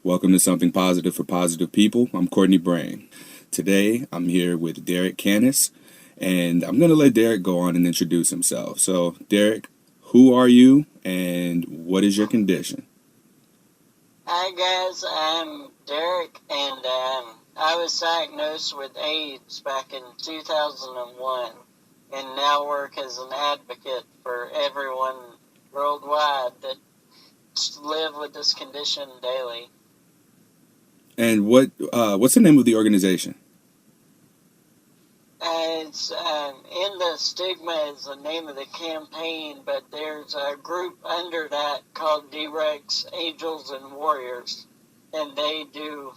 Welcome to Something Positive for Positive People. I'm Courtney Brain. Today, I'm here with Derek Canas, and I'm going to let Derek go on and introduce himself. So, Derek, who are you, and what is your condition? Hi guys, I'm Derek, and I was diagnosed with AIDS back in 2001, and now work as an advocate for everyone worldwide that live with this condition daily. And what's the name of the organization? It's In the Stigma is the name of the campaign, but there's a group under that called D-Rex Angels and Warriors, and they do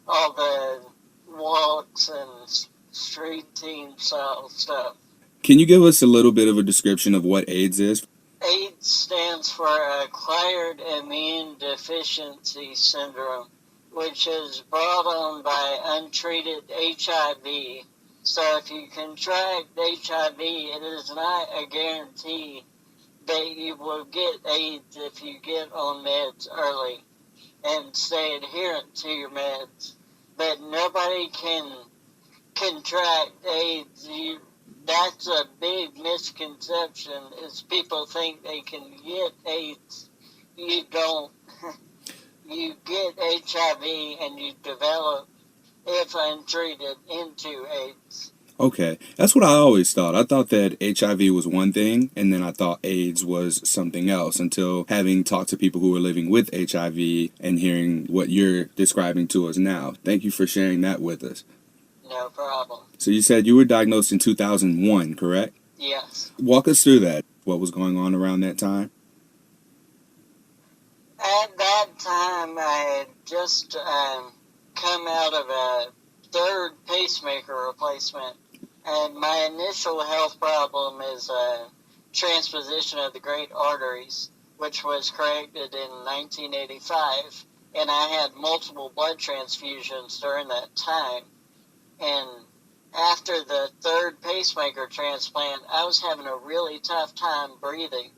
all the walks and street team style stuff. Can you give us a little bit of a description of what AIDS is? AIDS stands for Acquired Immune Deficiency Syndrome, which is brought on by untreated HIV. So if you contract HIV, it is not a guarantee that you will get AIDS if you get on meds early and stay adherent to your meds. But nobody can contract AIDS. That's a big misconception, is people think they can get AIDS. You don't. You get HIV and you develop, if untreated, into AIDS. Okay, that's what I always thought. I thought that HIV was one thing, and then I thought AIDS was something else until having talked to people who were living with HIV and hearing what you're describing to us now. Thank you for sharing that with us. No problem. So you said you were diagnosed in 2001, correct? Yes. Walk us through that. What was going on around that time? At that time, I had just come out of a third pacemaker replacement, and my initial health problem is transposition of the great arteries, which was corrected in 1985, and I had multiple blood transfusions during that time. And after the third pacemaker transplant, I was having a really tough time breathing.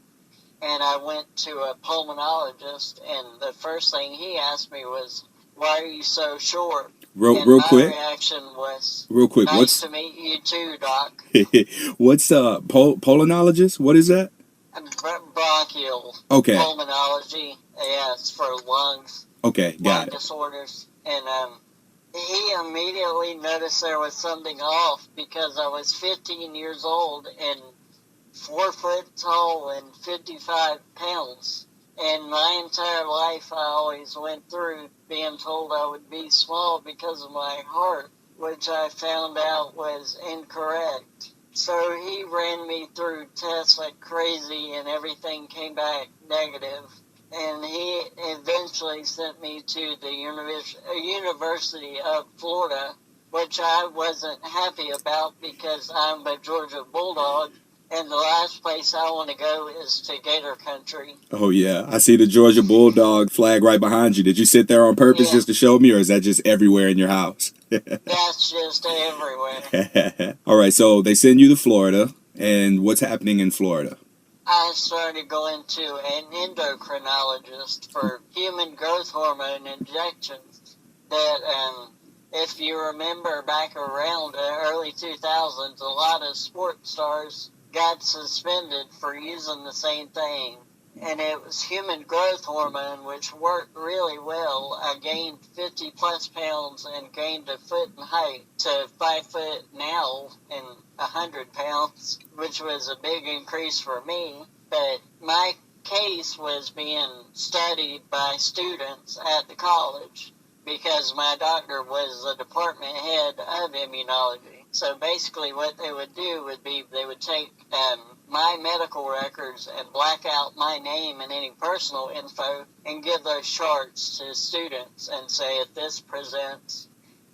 And I went to a pulmonologist, and the first thing he asked me was, "Why are you so short?" Real my quick. reaction was, Real quick. "Nice to meet you too, Doc." What's pulmonologist? What is that? Bronchial Okay. pulmonology. Yeah, it's for lungs. Okay, got it. Disorders. And he immediately noticed there was something off because I was 15 years old and 4 foot tall and 55 pounds. And my entire life, I always went through being told I would be small because of my heart, which I found out was incorrect. So he ran me through tests like crazy, and everything came back negative. And he eventually sent me to the University of Florida, which I wasn't happy about because I'm a Georgia Bulldog. And the last place I want to go is to Gator Country. Oh, yeah. I see the Georgia Bulldog flag right behind you. Did you sit there on purpose just to show me, or is that just everywhere in your house? That's just everywhere. All right, so they send you to Florida, and what's happening in Florida? I started going to an endocrinologist for human growth hormone injections that, if you remember back around the early 2000s, a lot of sports stars got suspended for using the same thing. And it was human growth hormone, which worked really well. I gained 50 plus pounds and gained a foot in height to 5 foot now and 100 pounds, which was a big increase for me. But my case was being studied by students at the college because my doctor was the department head of immunology. So basically what they would do would be they would take my medical records and black out my name and any personal info and give those charts to students and say, if this presents,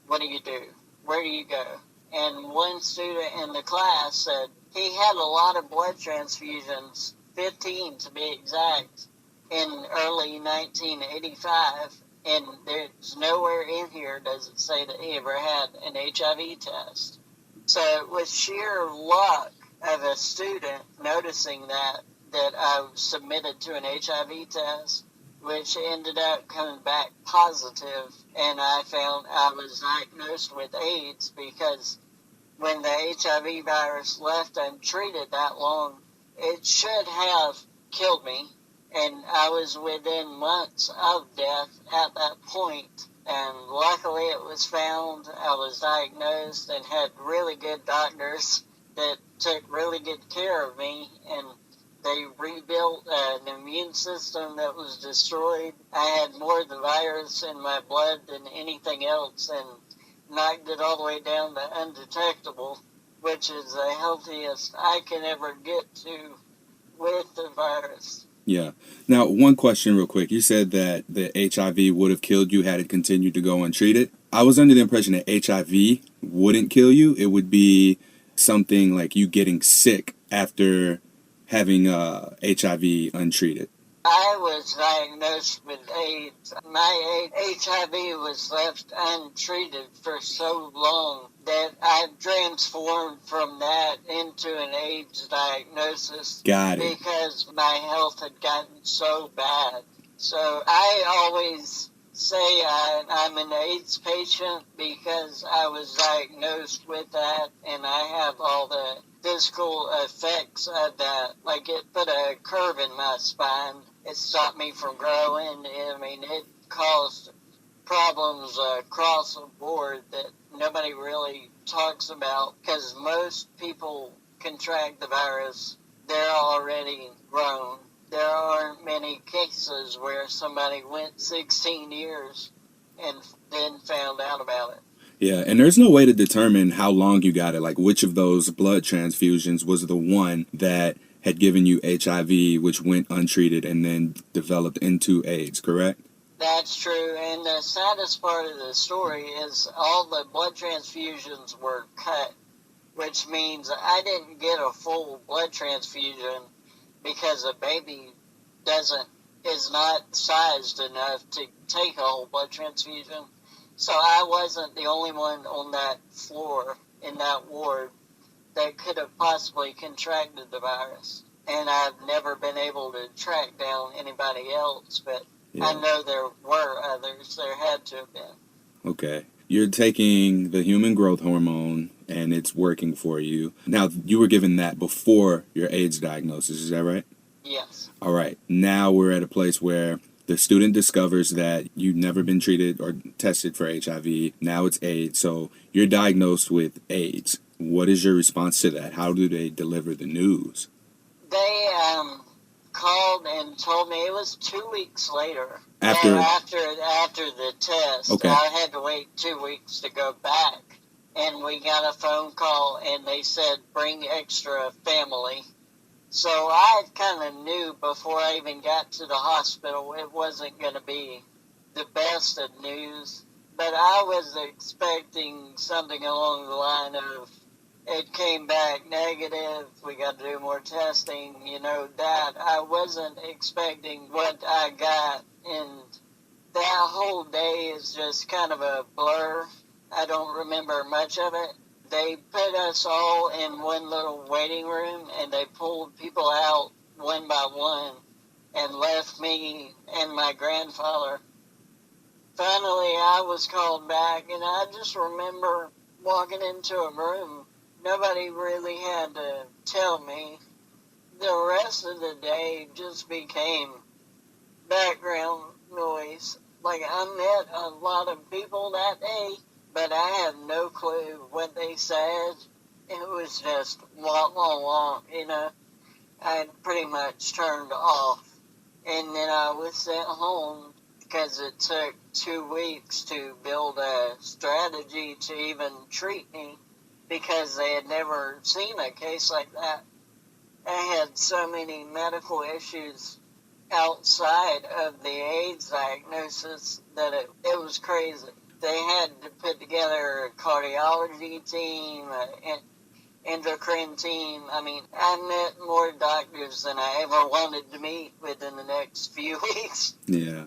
what do you do? Where do you go? And one student in the class said he had a lot of blood transfusions, 15 to be exact, in early 1985. And there's nowhere in here does it say that he ever had an HIV test. So it was sheer luck of a student noticing that I submitted to an HIV test which ended up coming back positive, and I found I was diagnosed with AIDS because when the HIV virus left untreated that long, it should have killed me, and I was within months of death at that point. And luckily it was found, I was diagnosed and had really good doctors that took really good care of me, and they rebuilt an immune system that was destroyed. I had more of the virus in my blood than anything else, and knocked it all the way down to undetectable, which is the healthiest I can ever get to with the virus. Yeah. Now, one question real quick. You said that the HIV would have killed you had it continued to go untreated. I was under the impression that HIV wouldn't kill you. It would be something like you getting sick after having HIV untreated. I was diagnosed with AIDS. My HIV was left untreated for so long that I've transformed from that into an AIDS diagnosis. Got it. Because my health had gotten so bad. So I always say I'm an AIDS patient because I was diagnosed with that, and I have all the physical effects of that. Like, it put a curve in my spine. It stopped me from growing. I mean, it caused problems across the board that nobody really talks about, because most people contract the virus, they're already grown. There aren't many cases where somebody went 16 years and then found out about it. Yeah, and there's no way to determine how long you got it. Like, which of those blood transfusions was the one that had given you HIV, which went untreated and then developed into AIDS, correct? That's true, and the saddest part of the story is all the blood transfusions were cut, which means I didn't get a full blood transfusion because a baby is not sized enough to take a whole blood transfusion. So I wasn't the only one on that floor in that ward that could have possibly contracted the virus. And I've never been able to track down anybody else, but yeah. I know there were others. There had to have been. Okay. You're taking the human growth hormone, and it's working for you. Now, you were given that before your AIDS diagnosis, is that right? Yes. All right. Now we're at a place where the student discovers that you've never been treated or tested for HIV. Now it's AIDS. So you're diagnosed with AIDS. What is your response to that? How do they deliver the news? They called and told me it was 2 weeks later. After the test. Okay. I had to wait 2 weeks to go back. And we got a phone call, and they said, bring extra family. So I kind of knew before I even got to the hospital it wasn't going to be the best of news. But I was expecting something along the line of, it came back negative, we got to do more testing, that. I wasn't expecting what I got, and that whole day is just kind of a blur. I don't remember much of it. They put us all in one little waiting room, and they pulled people out one by one and left me and my grandfather. Finally, I was called back, and I just remember walking into a room. Nobody really had to tell me. The rest of the day just became background noise. Like, I met a lot of people that day, but I had no clue what they said. It was just wah, wah, wah, I had pretty much turned off. And then I was sent home because it took 2 weeks to build a strategy to even treat me, because they had never seen a case like that. I had so many medical issues outside of the AIDS diagnosis that it was crazy. They had to put together a cardiology team, an endocrine team. I mean, I met more doctors than I ever wanted to meet within the next few weeks. Yeah.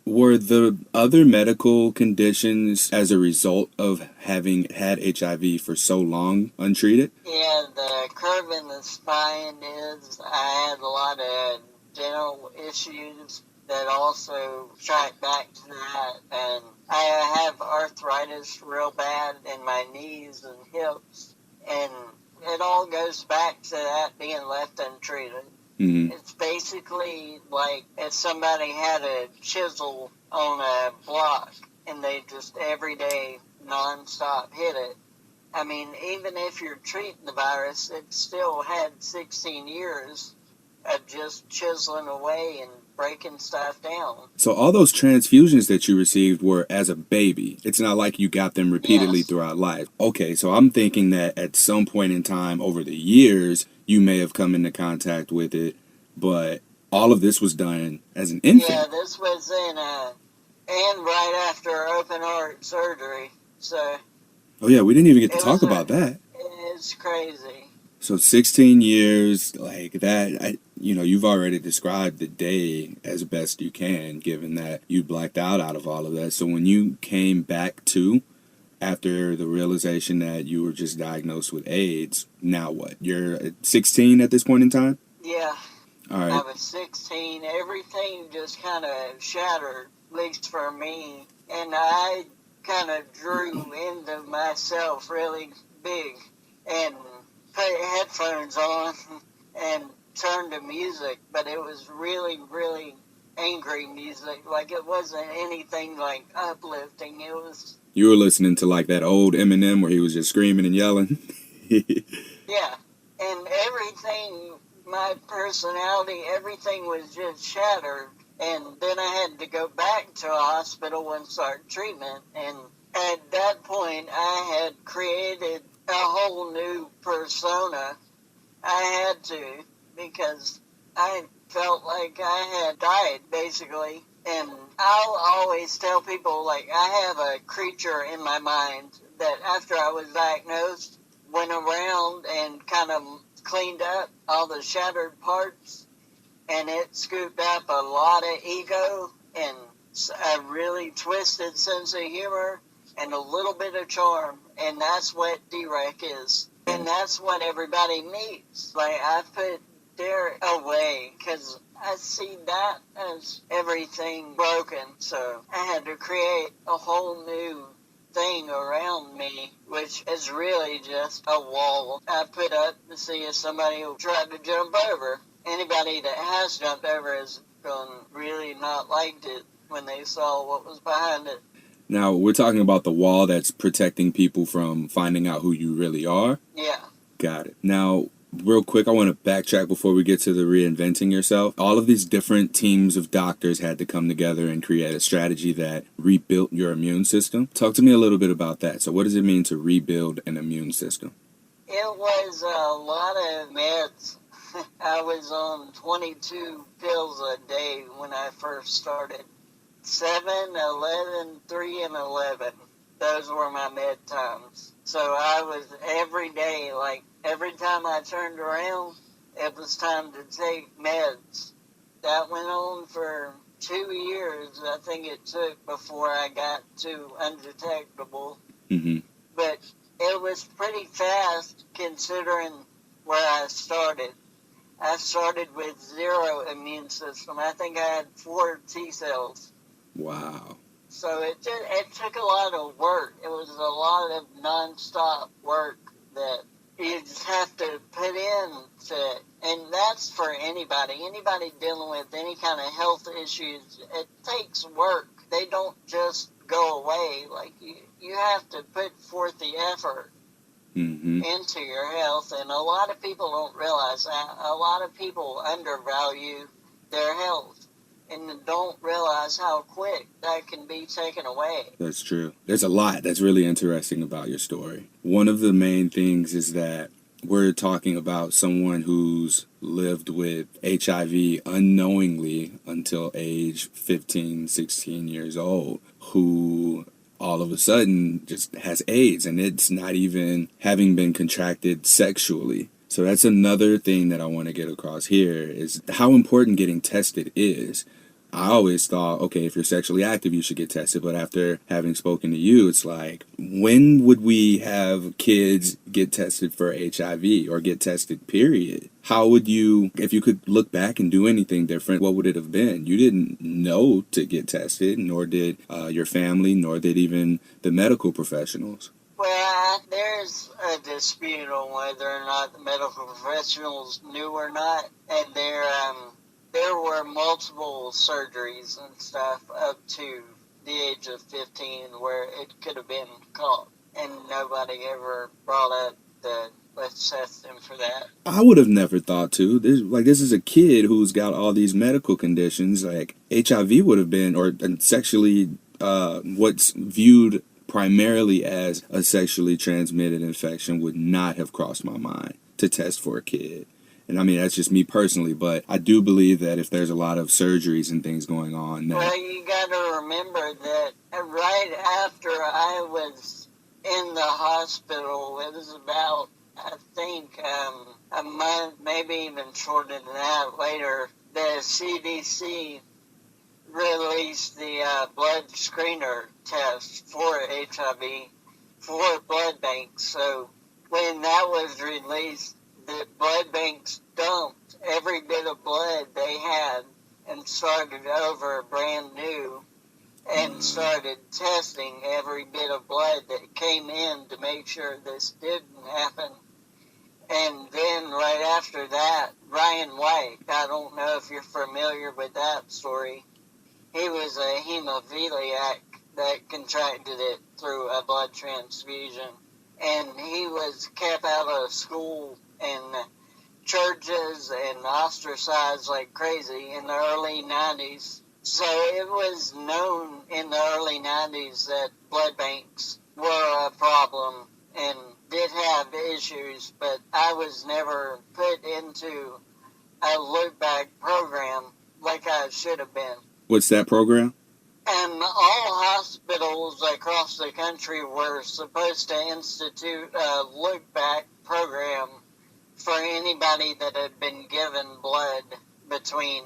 Were the other medical conditions as a result of having had HIV for so long untreated? Yeah, the curve in the spine is. I had a lot of dental issues. that also track back to that. And I have arthritis real bad in my knees and hips, and it all goes back to that being left untreated. Mm-hmm. It's basically like if somebody had a chisel on a block and they just every day nonstop hit it. I mean, even if you're treating the virus, it still had 16 years of just chiseling away and breaking stuff down. So all those transfusions that you received were as a baby. It's not like you got them repeatedly Yes. throughout life. Okay, so I'm thinking that at some point in time over the years, you may have come into contact with it, but all of this was done as an infant. Yeah, this was and right after open heart surgery. So. Oh yeah, we didn't even get to talk about that. It's crazy. So 16 years, like that, you've already described the day as best you can, given that you blacked out of all of that. So when you came back to, after the realization that you were just diagnosed with AIDS, now what? You're 16 at this point in time? Yeah. All right. I was 16. Everything just kind of shattered, at least for me. And I kind of drew into myself really big and put headphones on and turned to music, but it was really, really angry music. Like, it wasn't anything like uplifting. It was... You were listening to like that old Eminem where he was just screaming and yelling? Yeah. And everything, my personality, everything was just shattered. And then I had to go back to a hospital and start treatment. And at that point, I had created a whole new persona. I had to, because I felt like I had died, basically. And I'll always tell people, like, I have a creature in my mind that after I was diagnosed, went around and kind of cleaned up all the shattered parts. And it scooped up a lot of ego and a really twisted sense of humor and a little bit of charm. And that's what Derek is. And that's what everybody needs. Like, I put Derek away because I see that as everything broken. So I had to create a whole new thing around me, which is really just a wall I put up to see if somebody will try to jump over. Anybody that has jumped over has really not liked it when they saw what was behind it. Now, we're talking about the wall that's protecting people from finding out who you really are? Yeah. Got it. Now, real quick, I want to backtrack before we get to the reinventing yourself. All of these different teams of doctors had to come together and create a strategy that rebuilt your immune system. Talk to me a little bit about that. So what does it mean to rebuild an immune system? It was a lot of meds. I was on 22 pills a day when I first started. 7, 11, 3, and 11. Those were my med times. So I was every day, like every time I turned around, it was time to take meds. That went on for 2 years, I think it took, before I got to undetectable. Mm-hmm. But it was pretty fast considering where I started. I started with 0 immune system. I think I had 4 T cells. Wow. So it took a lot of work. It was a lot of nonstop work that you just have to put into it. And that's for anybody. Anybody dealing with any kind of health issues, it takes work. They don't just go away. Like, you have to put forth the effort. Mm-hmm. Into your health, and a lot of people don't realize that. A lot of people undervalue their health and don't realize how quick that can be taken away. That's true. There's a lot that's really interesting about your story. One of the main things is that we're talking about someone who's lived with HIV unknowingly until age 15, 16 years old, who all of a sudden just has AIDS, and it's not even having been contracted sexually. So that's another thing that I want to get across here is how important getting tested is. I always thought, okay, if you're sexually active, you should get tested. But after having spoken to you, it's like, when would we have kids get tested for HIV or get tested, period? How would you, if you could look back and do anything different, what would it have been? You didn't know to get tested, nor did your family, nor did even the medical professionals. Well, there's a dispute on whether or not the medical professionals knew or not, and there were multiple surgeries and stuff up to the age of 15 where it could have been caught, and nobody ever brought up the let's test him for that. I would have never thought to. This is a kid who's got all these medical conditions. Like HIV would have been, or sexually, what's viewed primarily as a sexually transmitted infection would not have crossed my mind to test for a kid. And I mean, that's just me personally, but I do believe that if there's a lot of surgeries and things going on now. Well, you got to remember that right after I was in the hospital, it was about, I think, a month, maybe even shorter than that later, the CDC released the blood screener test for HIV for blood banks. So when that was released, the blood banks dumped every bit of blood they had and started over brand new and started testing every bit of blood that came in to make sure this didn't happen. And then right after that, Ryan White, I don't know if you're familiar with that story, he was a hemophiliac that contracted it through a blood transfusion. And he was kept out of school and churches and ostracized like crazy in the early 90s. So it was known in the early 90s that blood banks were a problem and did have issues, but I was never put into a look-back program like I should have been. What's that program? And all hospitals across the country were supposed to institute a look-back program for anybody that had been given blood between,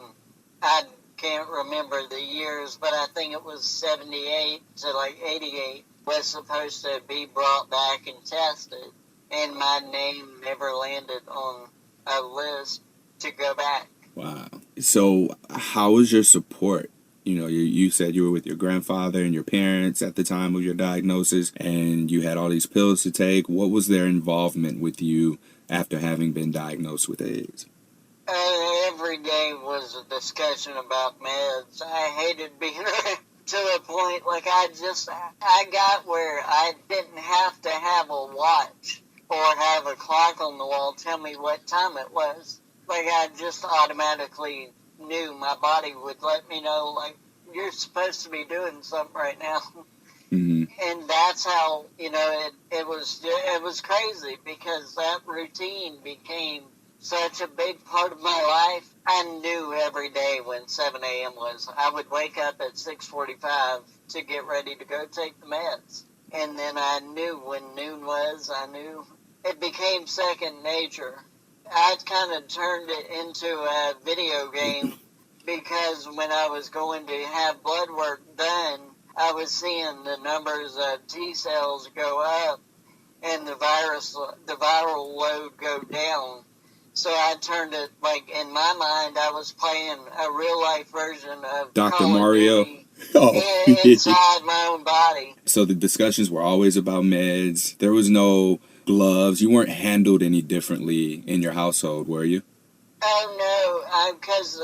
I can't remember the years, but I think it was 78 to like 88, was supposed to be brought back and tested. And my name never landed on a list to go back. Wow. So how was your support? You know, you said you were with your grandfather and your parents at the time of your diagnosis, and you had all these pills to take. What was their involvement with you after having been diagnosed with AIDS? Every day was a discussion about meds. I hated being to the point, like I got where I didn't have to have a watch or have a clock on the wall tell me what time it was. Like I just automatically knew my body would let me know, like, you're supposed to be doing something right now. Mm-hmm. And that's how, it was crazy because that routine became such a big part of my life. I knew every day when 7 a.m. was. I would wake up at 6:45 to get ready to go take the meds. And then I knew when noon was, I knew it became second nature. I kind of turned it into a video game because when I was going to have blood work done, I was seeing the numbers of T cells go up and the viral load go down. So I turned it, like, in my mind, I was playing a real-life version of Dr. Mario. Inside my own body. So the discussions were always about meds. There was no gloves. You weren't handled any differently in your household, were you? Oh, no, because,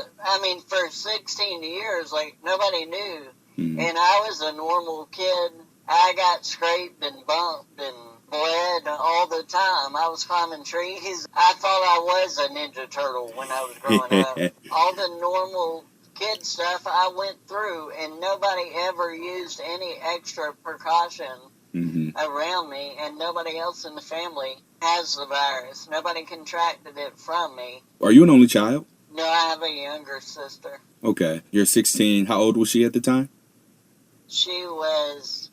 for 16 years, like, nobody knew. Mm-hmm. And I was a normal kid. I got scraped and bumped and bled all the time. I was climbing trees. I thought I was a Ninja Turtle when I was growing up. All the normal kid stuff I went through, and nobody ever used any extra precaution around me, and nobody else in the family has the virus. Nobody contracted it from me. Are you an only child? No, I have a younger sister. Okay. You're 16. How old was she at the time? She was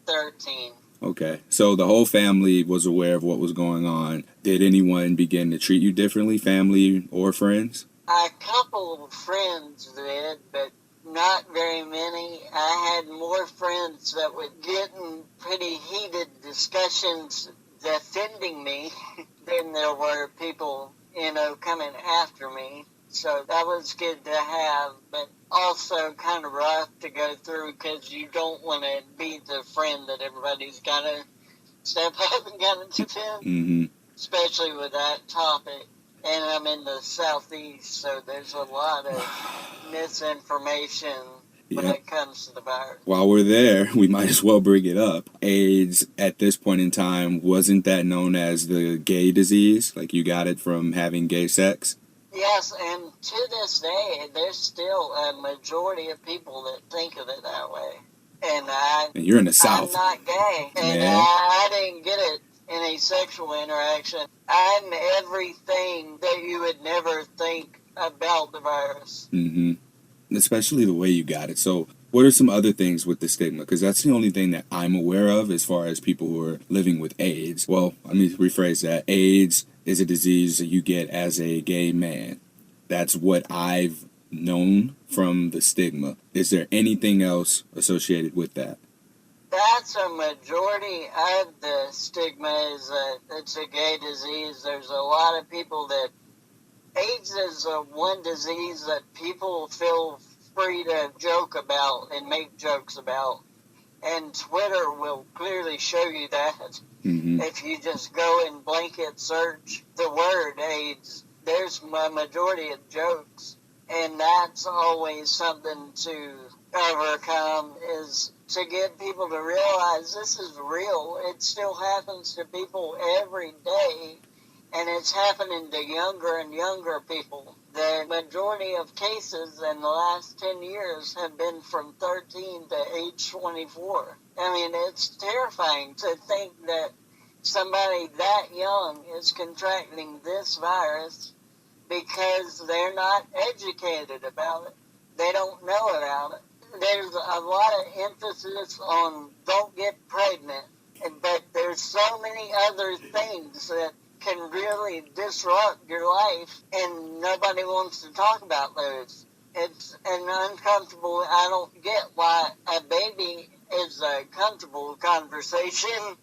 13. Okay. So the whole family was aware of what was going on. Did anyone begin to treat you differently, family or friends? A couple of friends did, but not very many. I had more friends that would get in pretty heated discussions defending me than there were people, coming after me. So that was good to have, but also kind of rough to go through because you don't want to be the friend that everybody's got to step up and got to defend, Mm-hmm. especially with that topic. And I'm in the southeast, so there's a lot of misinformation when Yep. it comes to the virus. While we're there, we might as well bring it up. AIDS, at this point in time, wasn't that known as the gay disease? Like you got it from having gay sex? Yes, and to this day, there's still a majority of people that think of it that way. And you're in the I'm South. not gay, and Man. I didn't get it in a sexual interaction. I'm everything that you would never think about the virus. Mm-hmm. Especially the way you got it. So what are some other things with the stigma? Because that's the only thing that I'm aware of as far as people who are living with AIDS. Well, let me rephrase that. AIDS is a disease that you get as a gay man. That's what I've known from the stigma. Is there anything else associated with that? That's a majority of the stigma, is that it's a gay disease. There's a lot of people that AIDS is one disease that people feel free to joke about and make jokes about. And Twitter will clearly show you that. Mm-hmm. If you just go and blanket search the word AIDS, there's a majority of jokes. And that's always something to overcome, is to get people to realize this is real. It still happens to people every day. And it's happening to younger and younger people. The majority of cases in the last 10 years have been from 13 to age 24. I mean, it's terrifying to think that somebody that young is contracting this virus because they're not educated about it. They don't know about it. There's a lot of emphasis on don't get pregnant, but there's so many other things that can really disrupt your life, and nobody wants to talk about those. It's an uncomfortable, I don't get why a baby is a comfortable conversation,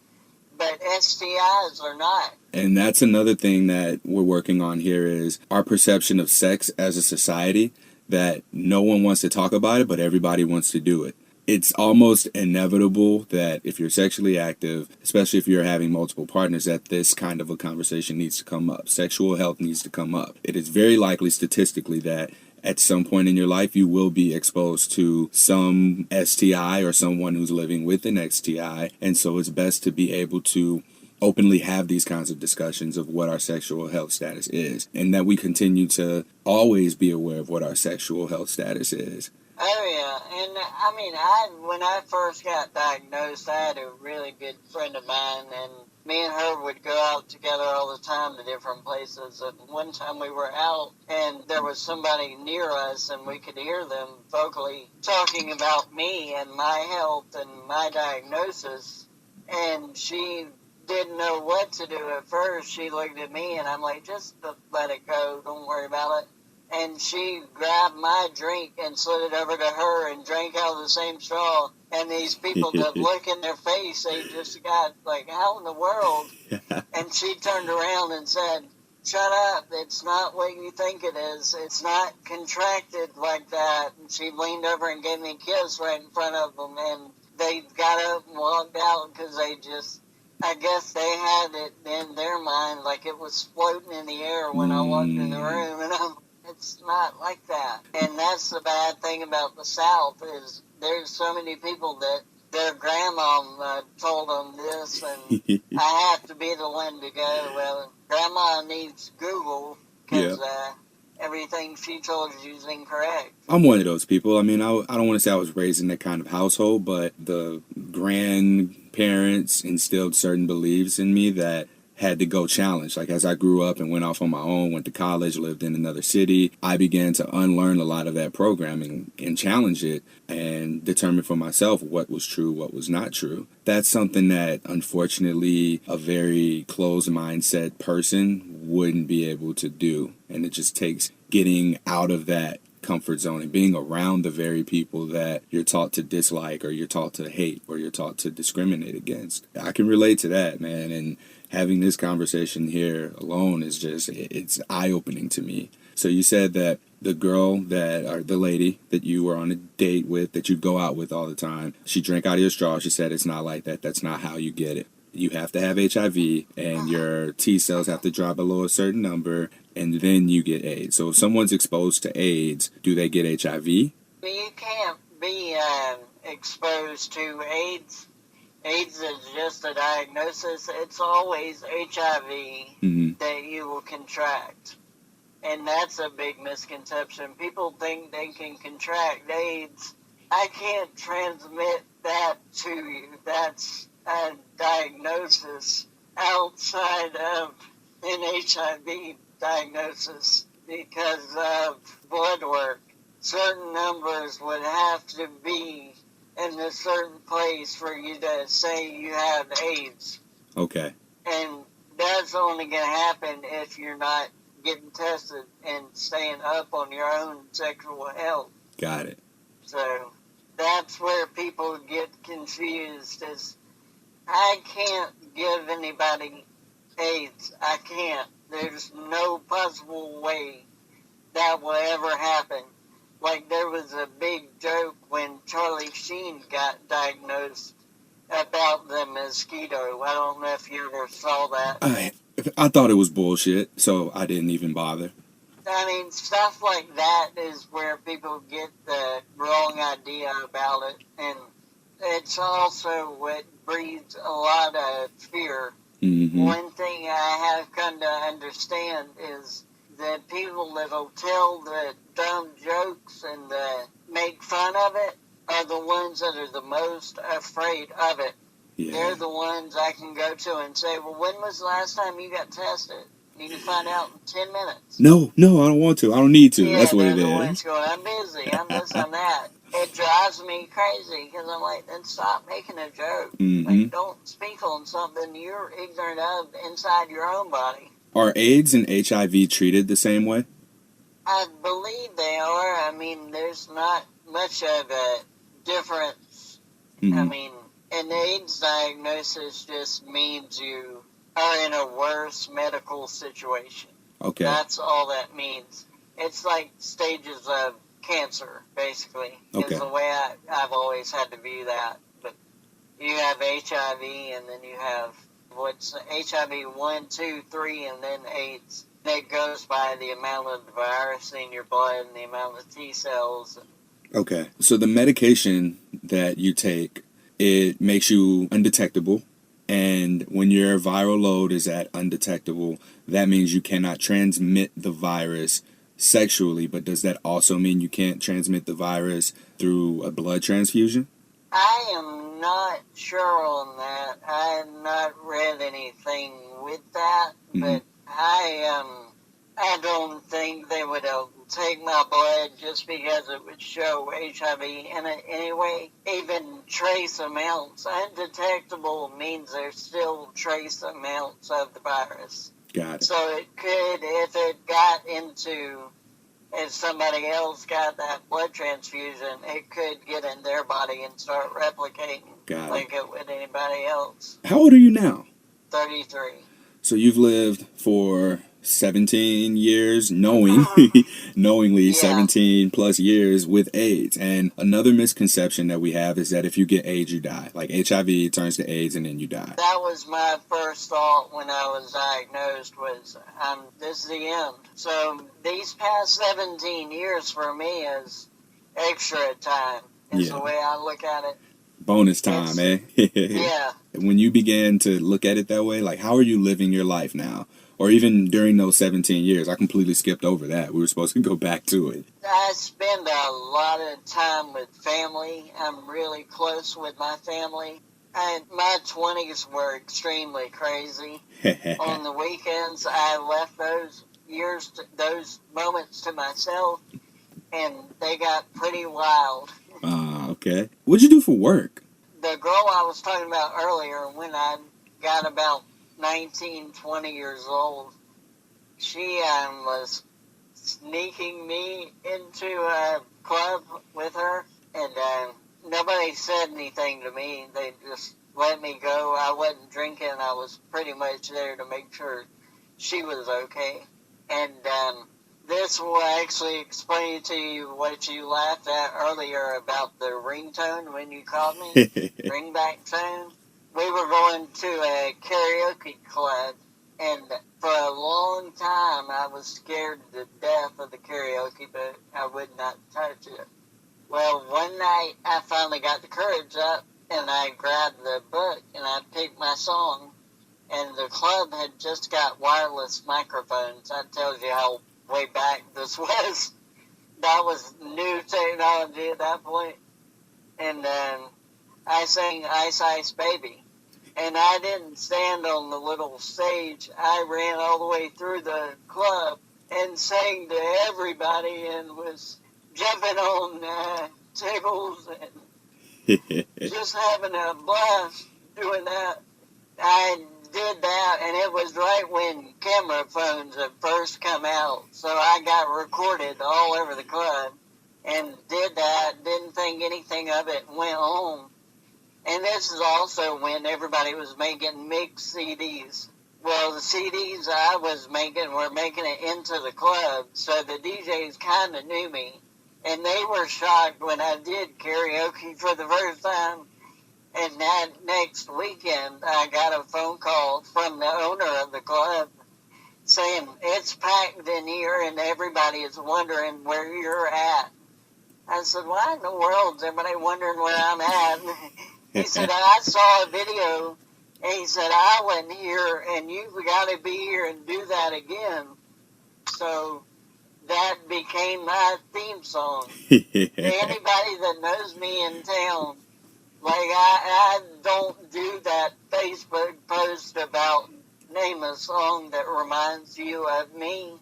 but STIs are not. And that's another thing that we're working on here is our perception of sex as a society, that no one wants to talk about it, but everybody wants to do it. It's almost inevitable that if you're sexually active, especially if you're having multiple partners, that this kind of a conversation needs to come up. Sexual health needs to come up. It is very likely statistically that at some point in your life you will be exposed to some STI or someone who's living with an STI. And so it's best to be able to openly have these kinds of discussions of what our sexual health status is, and that we continue to always be aware of what our sexual health status is. Oh, yeah. And, I mean, when I first got diagnosed, I had a really good friend of mine, and me and her would go out together all the time to different places. And one time we were out, and there was somebody near us, and we could hear them vocally talking about me and my health and my diagnosis. And she didn't know what to do at first. She looked at me, and I'm like, just let it go. Don't worry about it. And she grabbed my drink and slid it over to her and drank out of the same straw. And these people that look in their face, they just got like, how in the world? And she turned around and said, shut up. It's not what you think it is. It's not contracted like that. And she leaned over and gave me a kiss right in front of them. And they got up and walked out because they just, I guess they had it in their mind like it was floating in the air when I walked in the room. And it's not like that. And that's the bad thing about the South, is there's so many people that their grandma told them this, and I have to be the one to go, well, grandma needs Google, because everything she told you is incorrect. I'm one of those people. I mean, I don't want to say I was raised in that kind of household, but the grandparents instilled certain beliefs in me that had to go challenge. Like as I grew up and went off on my own, went to college, lived in another city, I began to unlearn a lot of that programming and challenge it and determine for myself what was true, what was not true. That's something that unfortunately a very closed mindset person wouldn't be able to do. And it just takes getting out of that comfort zone and being around the very people that you're taught to dislike or you're taught to hate or you're taught to discriminate against. I can relate to that, man. And having this conversation here alone is just, it's eye-opening to me. So you said that the girl that, or the lady that you were on a date with, that you go out with all the time, she drank out of your straw. She said it's not like that. That's not how you get it. You have to have HIV and your T cells have to drop below a certain number and then you get AIDS. So if someone's exposed to AIDS, do they get HIV? You can't be exposed to AIDS. AIDS is just a diagnosis. It's always HIV that you will contract. And that's a big misconception. People think they can contract AIDS. I can't transmit that to you. That's a diagnosis outside of an HIV diagnosis because of blood work. Certain numbers would have to be in a certain place for you to say you have AIDS. Okay. And that's only going to happen if you're not getting tested and staying up on your own sexual health. Got it. So that's where people get confused is I can't give anybody AIDS. I can't. There's no possible way that will ever happen. Like there was a big joke when Charlie Sheen got diagnosed about the mosquito. I don't know if you ever saw that. I thought it was bullshit, so I didn't even bother. I mean, stuff like that is where people get the wrong idea about it. And it's also what breeds a lot of fear. Mm-hmm. One thing I have come to understand is that people that will tell the dumb jokes and make fun of it are the ones that are the most afraid of it. Yeah. They're the ones I can go to and say, well, when was the last time you got tested? You can find out in 10 minutes. No, I don't want to. I don't need to. Yeah, that's what it they're is. the ones going, I'm busy, I'm this, I'm that. It drives me crazy because I'm like, then stop making a joke. Mm-hmm. Like, don't speak on something you're ignorant of inside your own body. Are AIDS and HIV treated the same way? I believe they are. I mean, there's not much of a difference. Mm-hmm. I mean, an AIDS diagnosis just means you are in a worse medical situation. Okay. That's all that means. It's like stages of cancer, basically, Okay. is the way I've always had to view that. But you have HIV, and then you have what's HIV 1, 2, 3, and then AIDS. It goes by the amount of the virus in your blood and the amount of T cells. Okay. So the medication that you take, it makes you undetectable. And when your viral load is at undetectable, that means you cannot transmit the virus sexually. But does that also mean you can't transmit the virus through a blood transfusion? I am not sure on that. I have not read anything with that, but I don't think they would take my blood just because it would show HIV in it anyway. Even trace amounts. Undetectable means there's still trace amounts of the virus. Got it. So it could, if it got into, if somebody else got that blood transfusion, it could get in their body and start replicating like it would anybody else. How old are you now? 33. So you've lived for 17 years knowingly Yeah. 17 plus years with AIDS. And another misconception that we have is that if you get AIDS, you die. Like HIV turns to AIDS and then you die. That was my first thought when I was diagnosed was, this is the end. So these past 17 years for me is extra time, is the way I look at it. Bonus time, Yeah. When you began to look at it that way, like how are you living your life now? Or even during those 17 years, I completely skipped over that. We were supposed to go back to it. I spend a lot of time with family. I'm really close with my family. My 20s were extremely crazy. On the weekends, I left those those moments to myself, and they got pretty wild. Okay. What'd you do for work? The girl I was talking about earlier, when I got about 19, 20 years old, she was sneaking me into a club with her, and nobody said anything to me. They just let me go. I wasn't drinking. I was pretty much there to make sure she was okay. And this will actually explain to you what you laughed at earlier about the ringtone when you called me. Ringback tone. We were going to a karaoke club, and for a long time I was scared to death of the karaoke, but I would not touch it. Well, one night I finally got the courage up, and I grabbed the book and I picked my song, and the club had just got wireless microphones. That tells you how way back this was. That was new technology at that point. And I sang Ice Ice Baby. And I didn't stand on the little stage. I ran all the way through the club and sang to everybody and was jumping on tables and just having a blast doing that. I did that, and it was right when camera phones had first come out, so I got recorded all over the club and did that, didn't think anything of it, went home. And this is also when everybody was making mixed CDs. Well, the CDs I was making were making it into the club, so the DJs kind of knew me. And they were shocked when I did karaoke for the first time. And that next weekend, I got a phone call from the owner of the club saying, it's packed in here and everybody is wondering where you're at. I said, why in the world is everybody wondering where I'm at? He said, I saw a video, and he said, I wasn't here, and you've got to be here and do that again. So that became my theme song. Anybody that knows me in town, like, I don't do that Facebook post about name a song that reminds you of me,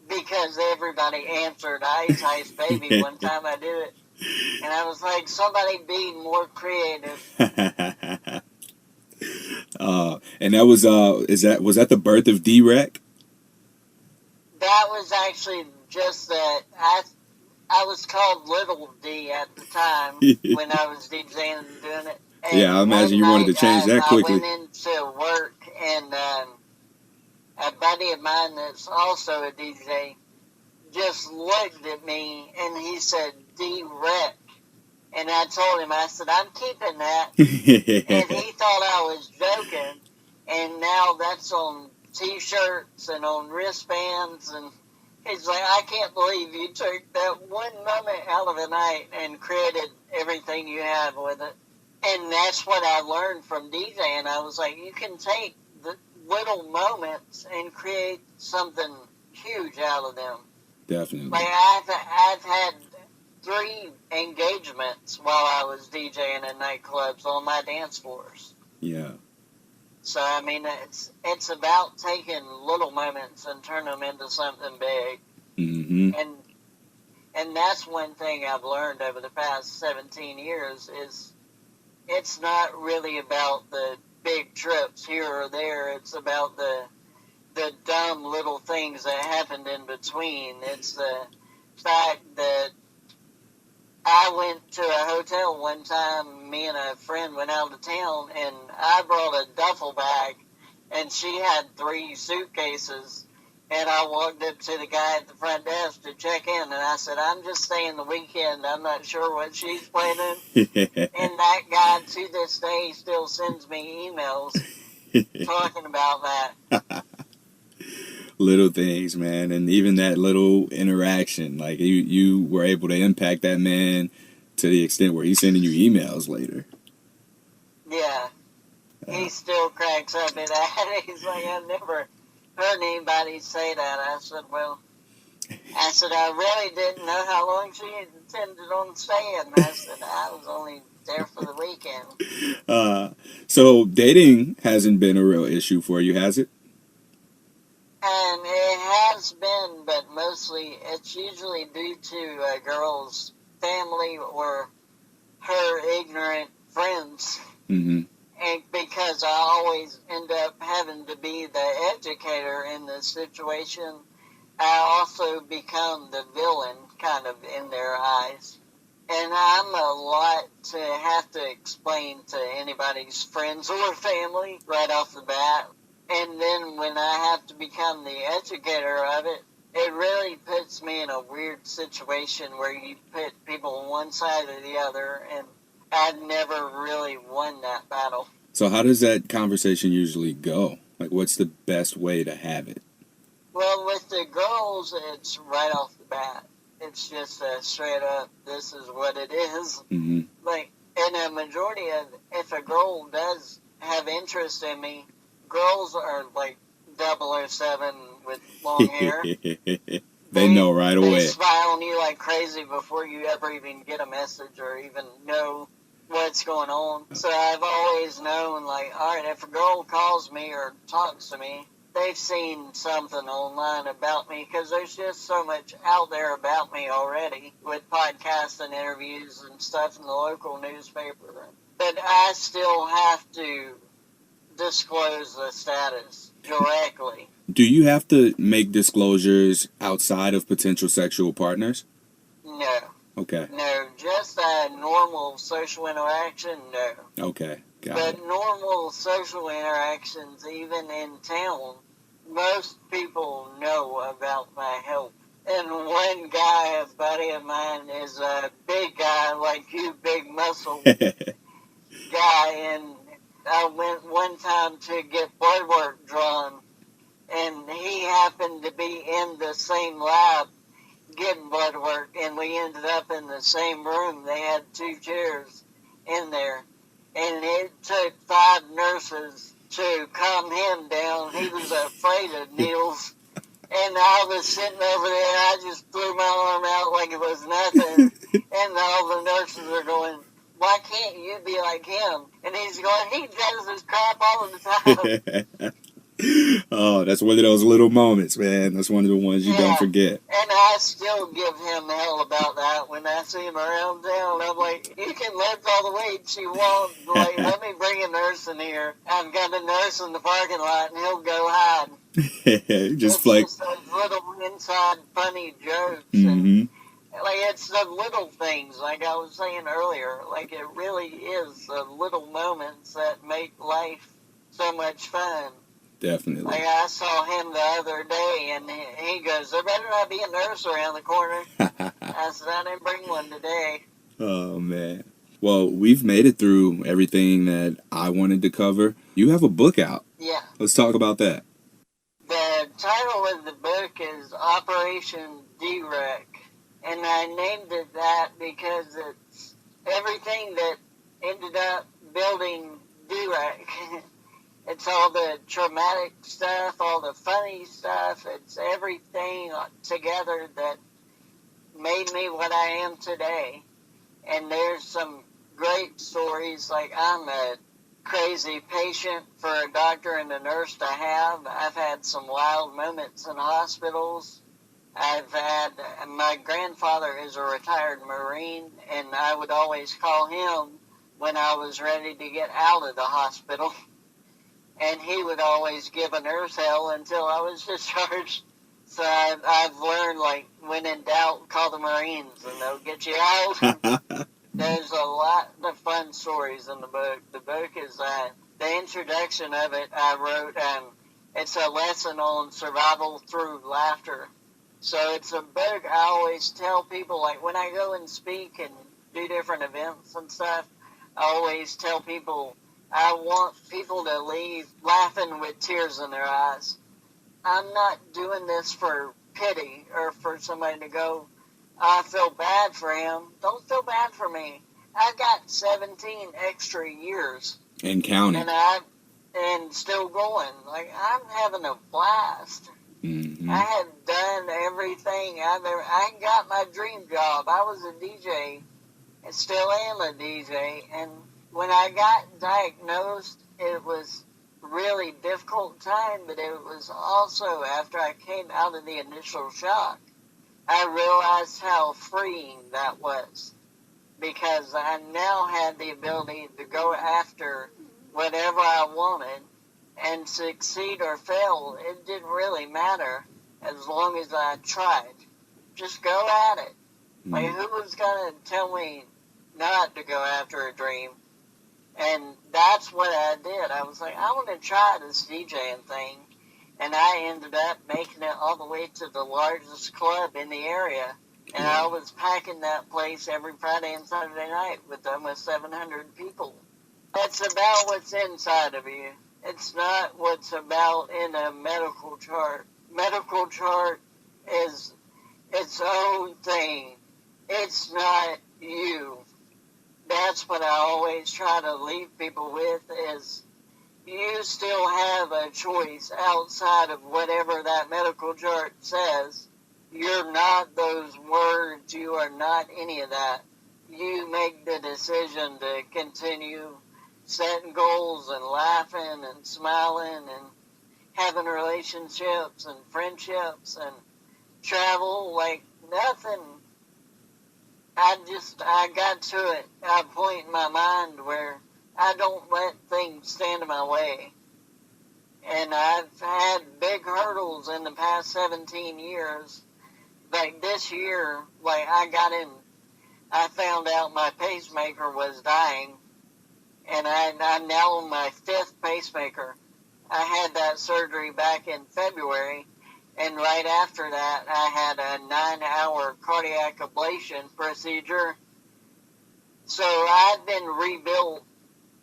because everybody answered Ice Ice Baby one time I did it. And I was like, somebody be more creative. And that was was that the birth of D-Rec? That was actually just that I was called Little D at the time when I was DJing and doing it. And yeah, I imagine you wanted to change that quickly. I went into work, and a buddy of mine that's also a DJ just looked at me and he said, D-Rec. And I told him, I said, I'm keeping that. And he thought I was joking. And now that's on T-shirts and on wristbands. And he's like, I can't believe you took that one moment out of the night and created everything you have with it. And that's what I learned from DJing. I was like, you can take the little moments and create something huge out of them. Definitely. Like, I've had 3 engagements while I was DJing in nightclubs on my dance floors. Yeah. So, I mean, it's about taking little moments and turn them into something big. Mm-hmm. And that's one thing I've learned over the past 17 years is it's not really about the big trips here or there. It's about the dumb little things that happened in between. It's the fact that I went to a hotel one time, me and a friend went out of town, and I brought a duffel bag, and she had 3 suitcases, and I walked up to the guy at the front desk to check in, and I said, I'm just staying the weekend, I'm not sure what she's planning. And that guy, to this day, still sends me emails talking about that. Little things, man, and even that little interaction, like you were able to impact that man to the extent where he's sending you emails later. Yeah, he still cracks up at that. He's like, I've never heard anybody say that. I said, well, I really didn't know how long she intended on staying. I said, I was only there for the weekend. So dating hasn't been a real issue for you, has it? And it has been, but mostly it's usually due to a girl's family or her ignorant friends. Mm-hmm. And because I always end up having to be the educator in the situation, I also become the villain, kind of, in their eyes. And I'm a lot to have to explain to anybody's friends or family right off the bat. And then when I have to become the educator of it, it really puts me in a weird situation where you put people on one side or the other, and I've never really won that battle. So how does that conversation usually go? Like, what's the best way to have it? Well, with the girls, it's right off the bat. It's just straight up, this is what it is. Mm-hmm. Like, in a majority of, if a girl does have interest in me, girls are like 007 with long hair. They know right away. They spy on you like crazy before you ever even get a message or even know what's going on. So I've always known, like, all right, if a girl calls me or talks to me, they've seen something online about me, because there's just so much out there about me already with podcasts and interviews and stuff in the local newspaper. But I still have to disclose the status directly. Do you have to make disclosures outside of potential sexual partners? No. Okay. No, just a normal social interaction, no. Okay, got But it. normal social interactions, even in town, most people know about my health. And one guy, a buddy of mine, is a big guy like you, big muscle guy, and I went one time to get blood work drawn, and he happened to be in the same lab getting blood work, and we ended up in the same room. They had 2 chairs in there, and it took 5 nurses to calm him down. He was afraid of needles, and I was sitting over there. I just threw my arm out like it was nothing, and all the nurses are going, "Why can't you be like him?" And he's going, "He does this crap all the time." Oh, that's one of those little moments, man. That's one of the ones you don't forget. And I still give him hell about that when I see him around town. I'm like, you can lift all the weights you want. Like, let me bring a nurse in here. I've got a nurse in the parking lot, and he'll go hide. Just those little inside funny jokes. Mm-hmm. And, like, it's the little things, like I was saying earlier. Like, it really is the little moments that make life so much fun. Definitely. Like, I saw him the other day, and he goes, "There better not be a nurse around the corner." I said, "I didn't bring one today." Oh, man. Well, we've made it through everything that I wanted to cover. You have a book out. Yeah. Let's talk about that. The title of the book is Operation Derek, and I named it that because it's everything that ended up building Derek. It's all the traumatic stuff, all the funny stuff. It's everything together that made me what I am today. And there's some great stories. Like, I'm a crazy patient for a doctor and a nurse to have. I've had some wild moments in hospitals. My grandfather is a retired Marine, and I would always call him when I was ready to get out of the hospital. And he would always give a nurse hell until I was discharged. So I've learned, like, when in doubt, call the Marines and they'll get you out. There's a lot of fun stories in the book. The book is the introduction of it I wrote, and it's a lesson on survival through laughter. So it's a book I always tell people, like, when I go and speak and do different events and stuff, I always tell people, I want people to leave laughing with tears in their eyes. I'm not doing this for pity or for somebody to go, I feel bad for him. Don't feel bad for me. I got 17 extra years. And counting. And still going. Like, I'm having a blast. Mm-hmm. I have done everything I got my dream job. I was a DJ and still am a DJ, and when I got diagnosed, it was a really difficult time, but it was also after I came out of the initial shock, I realized how freeing that was, because I now had the ability to go after whatever I wanted, and succeed or fail, it didn't really matter. as long as I tried. Just go at it. Like, who was going to tell me not to go after a dream? And that's what I did. I was like, I want to try this DJing thing. And I ended up making it all the way to the largest club in the area. And I was packing that place every Friday and Saturday night with almost 700 people. It's about what's inside of you. It's not what's about in a medical chart. Medical chart is its own thing. It's not you. That's what I always try to leave people with, is you still have a choice outside of whatever that medical chart says. You're not those words. You are not any of that. You make the decision to continue setting goals and laughing and smiling and having relationships and friendships and travel like nothing. I got to a point in my mind where I don't let things stand in my way. And I've had big hurdles in the past 17 years. Like this year, like I found out my pacemaker was dying. And I'm now on my 5th pacemaker. I had that surgery back in February. And right after that, I had a 9-hour cardiac ablation procedure. So I've been rebuilt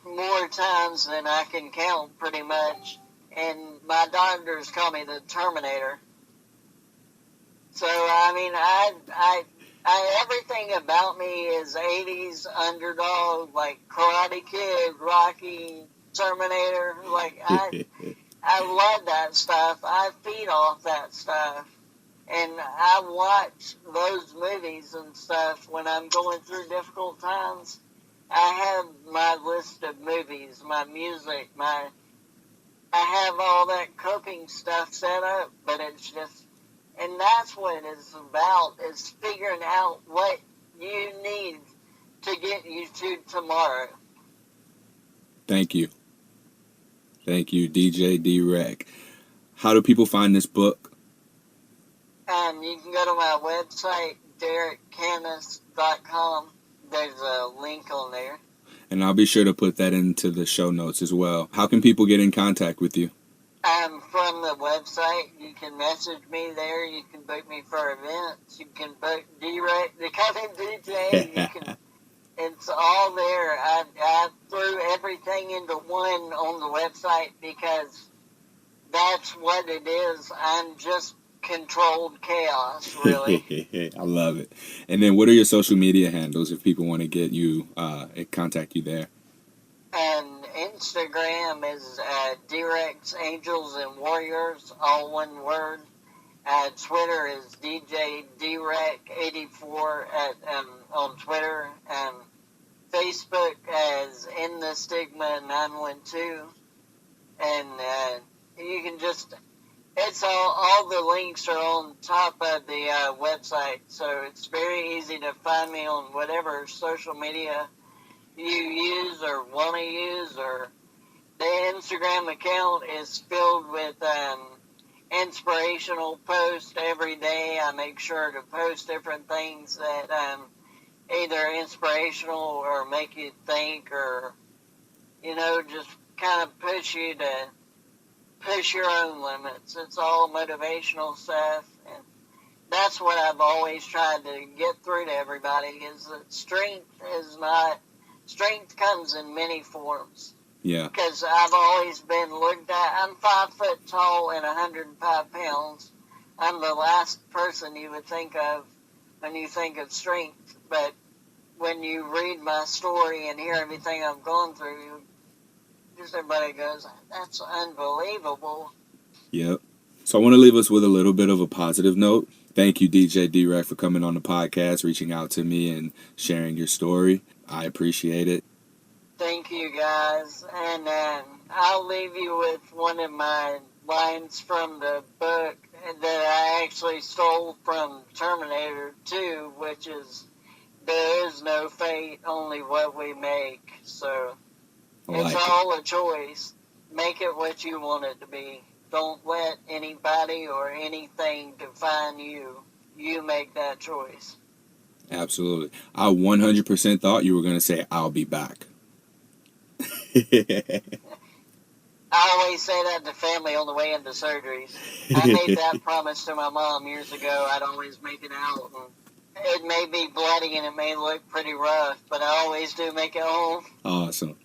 more times than I can count, pretty much. And my doctors call me the Terminator. So, I mean, I everything about me is 80s underdog, like Karate Kid, Rocky, Terminator. Like, I love that stuff. I feed off that stuff. And I watch those movies and stuff when I'm going through difficult times. I have my list of movies, my music, I have all that coping stuff set up, but it's just, and that's what it's about, is figuring out what you need to get you to tomorrow. Thank you. Thank you, DJ Derek. How do people find this book? You can go to my website, derekcanas.com. There's a link on there. And I'll be sure to put that into the show notes as well. How can people get in contact with you? From the website, you can message me there. You can book me for events. You can book Derek, the coming DJ. You can. It's all there. I threw everything into one on the website because that's what it is. I'm just controlled chaos, really. I love it. And then what are your social media handles if people want to get you, contact you there? And Instagram is Derek's Angels and Warriors, all one word. Twitter is DJ Derek84 on Twitter. Facebook as In the Stigma 912. And you can just, it's all the links are on top of the website. So it's very easy to find me on whatever social media you use or want to use. Or the Instagram account is filled with inspirational posts every day. I make sure to post different things that either inspirational or make you think, or just kind of push you to push your own limits. It's all motivational stuff, and that's what I've always tried to get through to everybody, is that strength comes in many forms. Yeah. Because I've always been looked at, I'm 5 foot tall and 105 pounds. I'm the last person you would think of when you think of strength. But when you read my story and hear everything I've gone through, just everybody goes, that's unbelievable. Yep. So I want to leave us with a little bit of a positive note. Thank you, DJ Derek, for coming on the podcast, reaching out to me and sharing your story. I appreciate it. Thank you, guys. And I'll leave you with one of my lines from the book that I actually stole from Terminator 2, which is, there is no fate, only what we make. So it's all a choice. Make it what you want it to be. Don't let anybody or anything define you. You make that choice. Absolutely. I 100% thought you were going to say, I'll be back. I always say that to family on the way into surgeries. I made that promise to my mom years ago. I'd always make it out. And it may be bloody and it may look pretty rough, but I always do make it home. Awesome.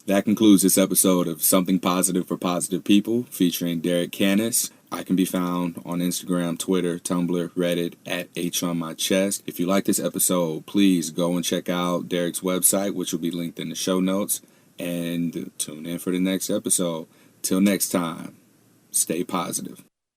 That concludes this episode of Something Positive for Positive People featuring Derek Canas. I can be found on Instagram, Twitter, Tumblr, Reddit at H on my chest. If you like this episode, please go and check out Derek's website, which will be linked in the show notes, and tune in for the next episode. Till next time, stay positive.